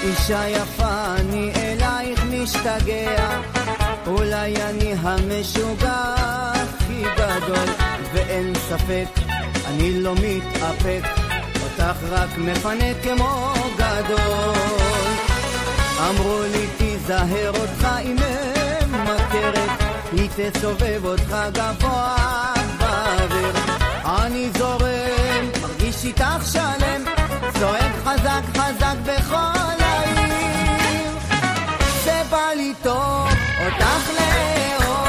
אישה יפה אני אלייך משתגע, אולי אני המשוגע הכי גדול, ואין ספק אני לא מתאפק, אותך רק מפנה כמו גדול. אמרו לי תיזהר אותך אם ממכרת, היא תסובב אותך גבוה באוויר. אני זורם, מרגיש איתך שלם, צועק חזק חזק בכל העיר. זה בא לי טוב אותך לאור,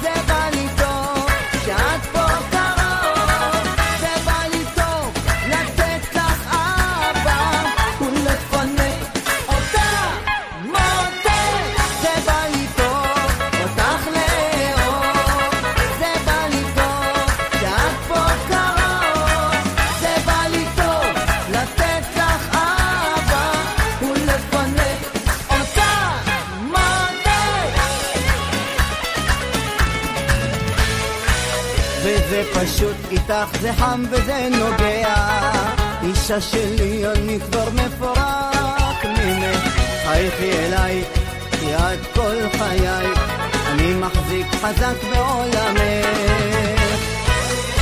זה בא לי טוב שאת פה קרוב, זה בא לי טוב לתת לך אהבה ולפנק אותה מותק. זה בא לי טוב אותך לאור, זה בא לי טוב שאת פה קרוב, זה בא לי טוב לתת לך אהבה ולפנק אותה מותק. וזה פשוט איתך, זה חם וזה נוגע, אישה שלי אני כבר מפורק ממך. חייכי אליי כי את כל חיי, אני מחזיק חזק בעולמך.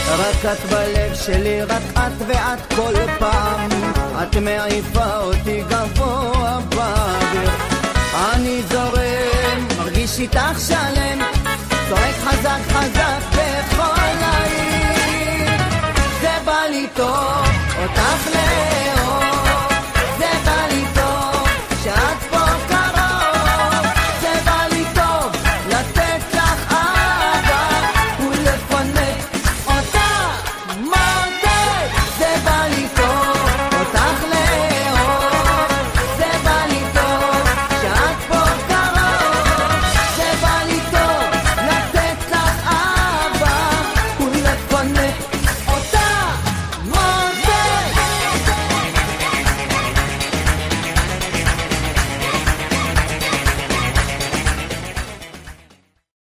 רק את בלב שלי, רק את ואת כל פעם, את מעיפה אותי גבוה באוויר. אני זורם, מרגיש איתך שלם, צועק חזק חזק